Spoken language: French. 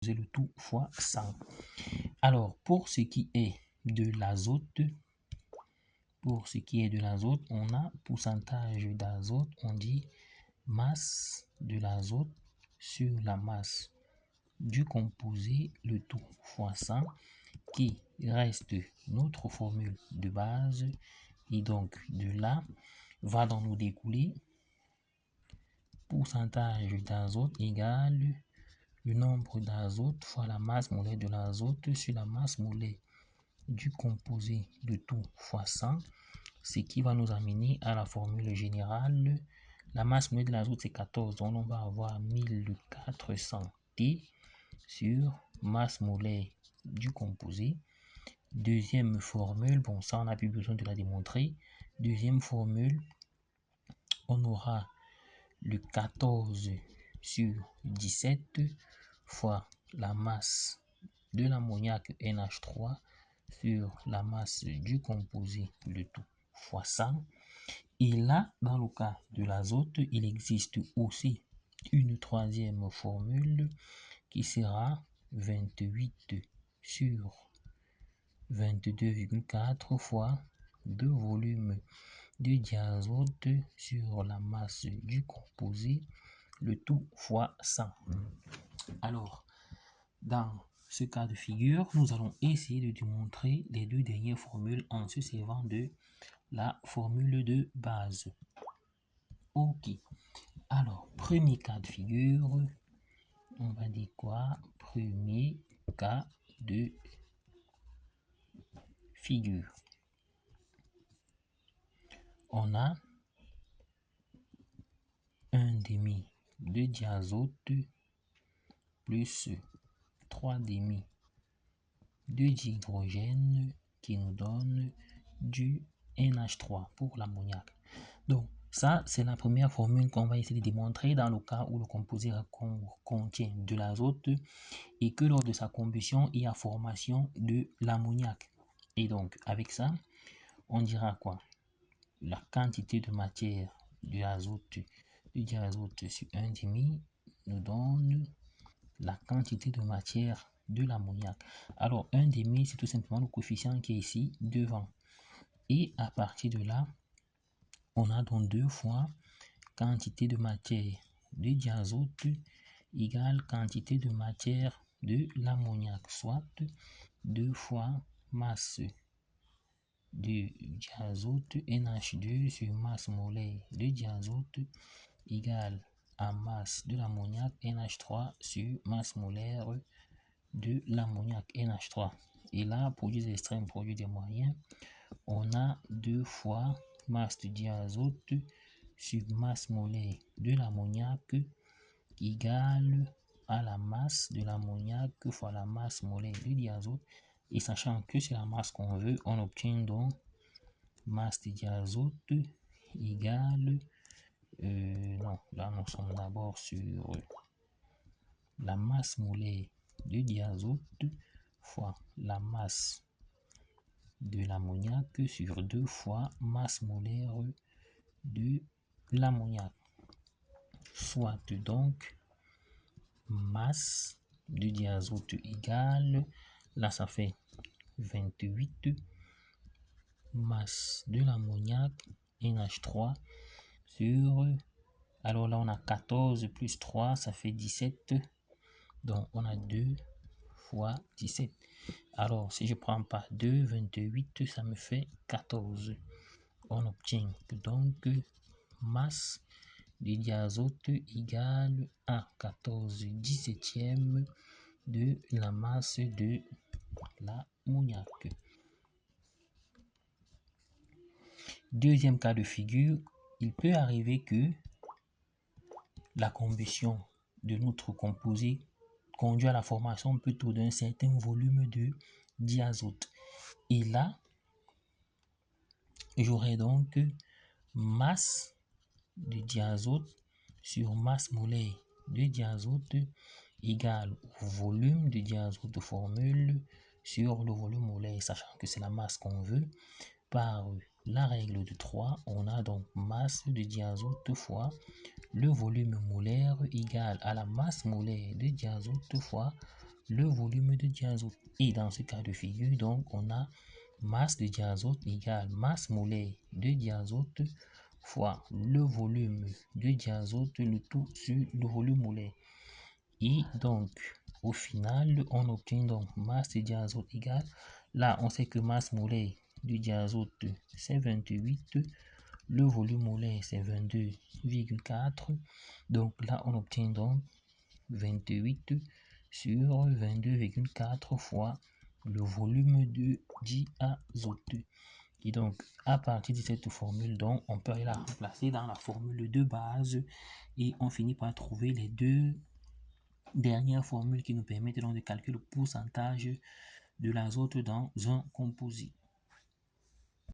le tout fois 100. Alors, pour ce qui est de l'azote, on a pourcentage d'azote, on dit masse de l'azote sur la masse du composé, le tout fois 100, qui reste notre formule de base. Et donc, de là, va dans nous découler pourcentage d'azote égale le nombre d'azote fois la masse molaire de l'azote sur la masse molaire du composé de tout fois 100, ce qui va nous amener à la formule générale. La masse molaire de l'azote c'est 14, donc on va avoir 1400 T sur masse molaire du composé. Deuxième formule, bon ça on n'a plus besoin de la démontrer. Deuxième formule, on aura le 14 sur 17 fois la masse de l'ammoniac NH3 sur la masse du composé, le tout fois 100. Et là, dans le cas de l'azote, il existe aussi une troisième formule qui sera 28 sur 22,4 fois le volume de diazote sur la masse du composé, le tout fois 100. Alors, dans ce cas de figure, nous allons essayer de démontrer les deux dernières formules en se servant de la formule de base. Ok. Alors, premier cas de figure, on va dire quoi? Premier cas de figure. On a un demi de diazote plus 3 demi de dihydrogène qui nous donne du NH3 pour l'ammoniac. Donc, ça, c'est la première formule qu'on va essayer de démontrer dans le cas où le composé contient de l'azote et que lors de sa combustion, il y a formation de l'ammoniac. Et donc, avec ça, on dira quoi? La quantité de matière de l'azote, du diazote sur 1 demi nous donne la quantité de matière de l'ammoniac. Alors, 1 demi, c'est tout simplement le coefficient qui est ici devant. Et à partir de là, on a donc 2 fois quantité de matière de diazote égale quantité de matière de l'ammoniac, soit 2 fois masse de diazote NH2 sur masse molaire de diazote égale à masse de l'ammoniac NH3 sur masse molaire de l'ammoniac NH3. Et là, produit des extrêmes, produit des moyens, on a 2 fois masse de diazote sur masse molaire de l'ammoniac égale à la masse de l'ammoniac fois la masse molaire de diazote. Et sachant que c'est la masse qu'on veut, on obtient donc masse de diazote égale, non, là nous sommes d'abord sur la masse molaire de diazote fois la masse de l'ammoniac sur 2 fois masse molaire de l'ammoniac, soit donc masse de diazote égale, là ça fait 28 masse de l'ammoniac NH3 sur, alors là on a 14 plus 3 ça fait 17, donc on a 2 fois 17. Alors si je prends par 2, 28 ça me fait 14. On obtient donc masse de diazote égale à 14 17e de la masse de l'ammoniac. Deuxième cas de figure, il peut arriver que la combustion de notre composé conduit à la formation plutôt d'un certain volume de diazote. Et là, j'aurai donc masse de diazote sur masse molaire de diazote égale au volume de diazote de formule sur le volume molaire, sachant que c'est la masse qu'on veut. Par la règle de 3, on a donc masse de diazote fois le volume molaire égale à la masse molaire de diazote fois le volume de diazote. Et dans ce cas de figure, donc, on a masse de diazote égale masse molaire de diazote fois le volume de diazote, le tout sur le volume molaire. Et donc, au final, on obtient donc masse de diazote égale, là, on sait que masse molaire du diazote, c'est 28, le volume molaire, c'est 22,4. Donc là, on obtient donc 28 sur 22,4 fois le volume de diazote. Et donc, à partir de cette formule, donc, on peut la remplacer dans la formule de base et on finit par trouver les deux dernières formules qui nous permettent donc de calculer le pourcentage de l'azote dans un composite.